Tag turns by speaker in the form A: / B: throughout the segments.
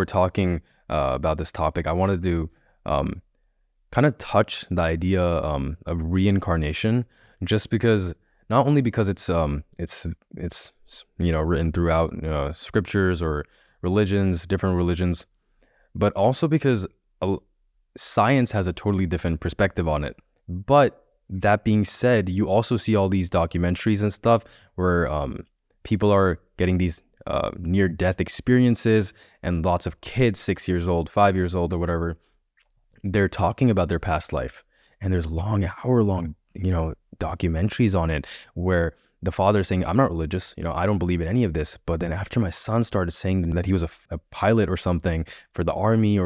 A: we're talking about this topic, I wanted to kind of touch the idea of reincarnation, just because not only because it's written throughout scriptures or religions, different religions, but also because science has a totally different perspective on it. But that being said, you also see all these documentaries and stuff where people are getting these near-death experiences, and lots of kids, 6 years old, 5 years old, or whatever, they're talking about their past life. And there's hour-long, documentaries on it where the father is saying, I'm not religious, I don't believe in any of this. But then after my son started saying that he was a pilot or something for the army,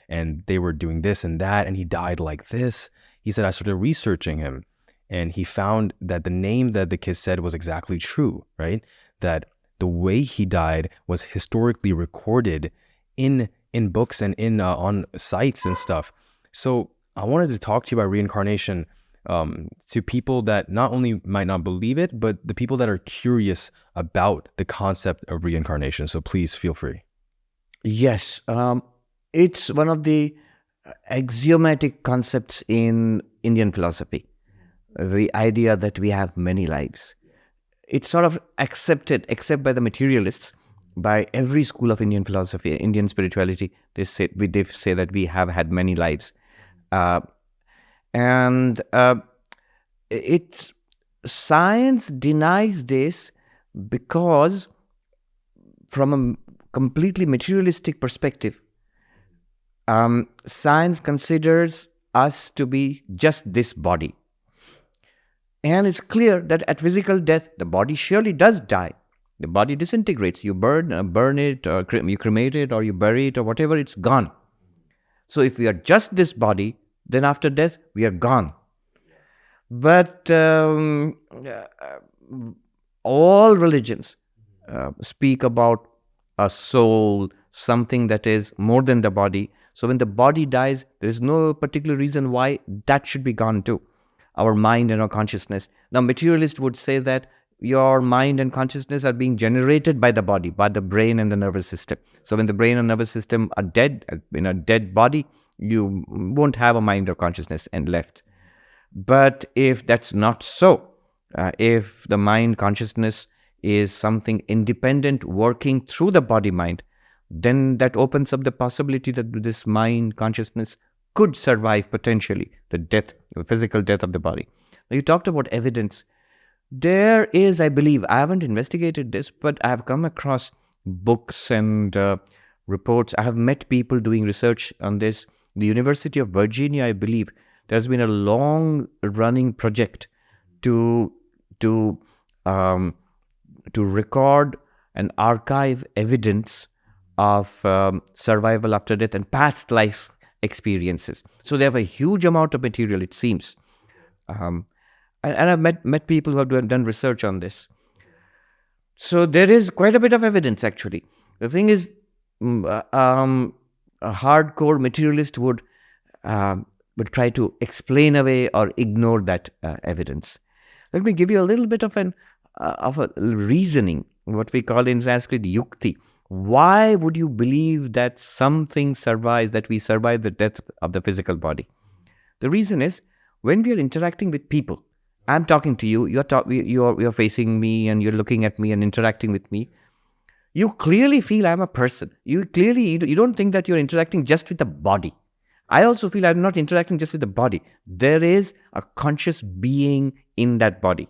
A: and they were doing this and that, and he died like this, he said, I started researching him, and he found that the name that the kid said was exactly true, right? That the way he died was historically recorded in books and on sites and stuff. So I wanted to talk to you about reincarnation to people that not only might not believe it, but the people that are curious about the concept of reincarnation. So please feel free.
B: Yes, it's one of the axiomatic concepts in Indian philosophy, the idea that we have many lives. It's sort of accepted, except by the materialists, by every school of Indian philosophy, Indian spirituality. They say that we have had many lives. Science denies this because from a completely materialistic perspective, science considers us to be just this body. And it's clear that at physical death, the body surely does die. The body disintegrates. You burn it, or you cremate it, or you bury it, or whatever, it's gone. So if we are just this body, then after death, we are gone. But all religions speak about a soul, something that is more than the body. So when the body dies, there is no particular reason why that should be gone too. Our mind and our consciousness. Now, materialists would say that your mind and consciousness are being generated by the body, by the brain and the nervous system. So when the brain and nervous system are dead, in a dead body, you won't have a mind or consciousness and left. But if that's not so, if the mind consciousness is something independent working through the body-mind, then that opens up the possibility that this mind consciousness could survive potentially the death, the physical death of the body. Now, you talked about evidence. There is, I believe, I haven't investigated this, but I have come across books and reports. I have met people doing research on this. The University of Virginia, I believe, there's been a long-running project to record and archive evidence of survival after death and past life experiences. So they have a huge amount of material, it seems. And I've met people who have done research on this. So there is quite a bit of evidence, actually. The thing is, a hardcore materialist would try to explain away or ignore that evidence. Let me give you a little bit of a reasoning, what we call in Sanskrit yukti. Why would you believe that something survives, that we survive the death of the physical body? The reason is, when we are interacting with people, I'm talking to you, you're facing me and you're looking at me and interacting with me, you clearly feel I'm a person. You don't think that you're interacting just with the body. I also feel I'm not interacting just with the body. There is a conscious being in that body.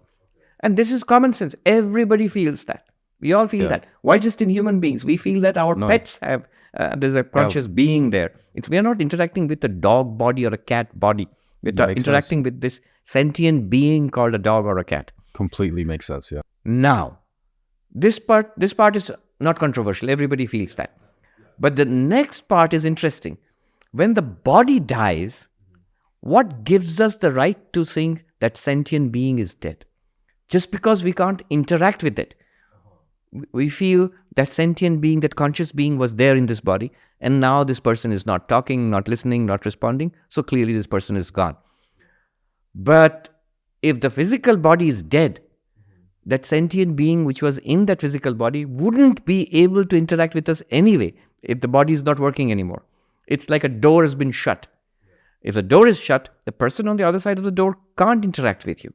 B: And this is common sense. Everybody feels that. We all feel that. Why just in human beings? We feel that our pets have, there's a conscious being there. We are not interacting with a dog body or a cat body. We're interacting with this sentient being called a dog or a cat.
A: Completely makes sense, yeah.
B: Now, this part is not controversial. Everybody feels that. But the next part is interesting. When the body dies, what gives us the right to think that sentient being is dead? Just because we can't interact with it. We feel that sentient being, that conscious being was there in this body, and now this person is not talking, not listening, not responding, so clearly this person is gone. But if the physical body is dead, that sentient being which was in that physical body wouldn't be able to interact with us anyway if the body is not working anymore. It's like a door has been shut. If the door is shut, the person on the other side of the door can't interact with you.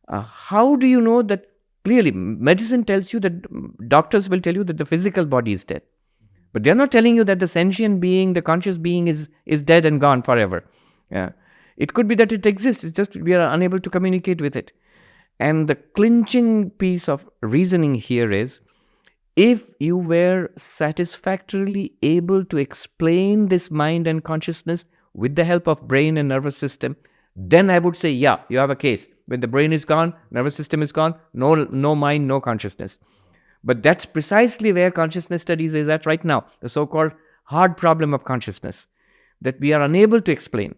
B: How do you know that? Clearly, medicine tells you that, doctors will tell you that the physical body is dead. But they're not telling you that the sentient being, the conscious being is dead and gone forever. It could be that it exists, it's just we are unable to communicate with it. And the clinching piece of reasoning here is, if you were satisfactorily able to explain this mind and consciousness with the help of brain and nervous system, then I would say, yeah, you have a case. When the brain is gone, nervous system is gone, no mind, no consciousness. But that's precisely where consciousness studies is at right now, the so-called hard problem of consciousness, that we are unable to explain.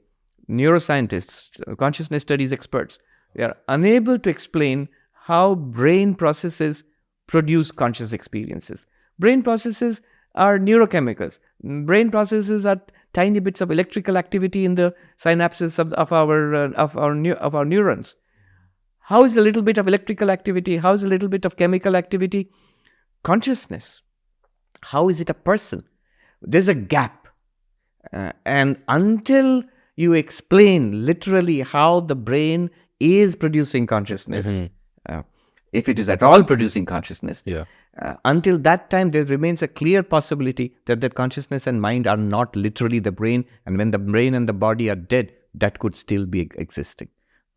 B: Neuroscientists, consciousness studies experts, we are unable to explain how brain processes produce conscious experiences. Brain processes are neurochemicals. Brain processes are tiny bits of electrical activity in the synapses of our neurons. How is a little bit of electrical activity? How is a little bit of chemical activity? Consciousness. How is it a person? There's a gap. And until you explain literally how the brain is producing consciousness, if it is at all producing consciousness, until that time there remains a clear possibility that consciousness and mind are not literally the brain, and when the brain and the body are dead, that could still be existing.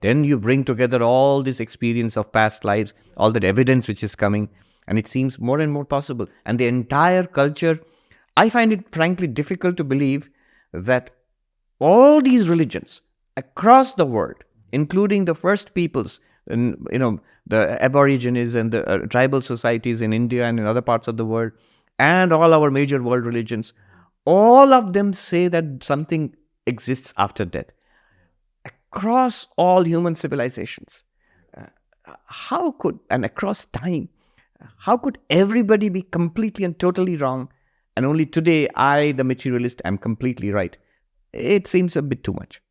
B: Then you bring together all this experience of past lives, all that evidence which is coming, and it seems more and more possible. And the entire culture, I find it frankly difficult to believe that all these religions across the world, including the first peoples, the Aborigines and the tribal societies in India and in other parts of the world, and all our major world religions, all of them say that something exists after death. Across all human civilizations, and across time, how could everybody be completely and totally wrong, and only today I, the materialist, am completely right? It seems a bit too much.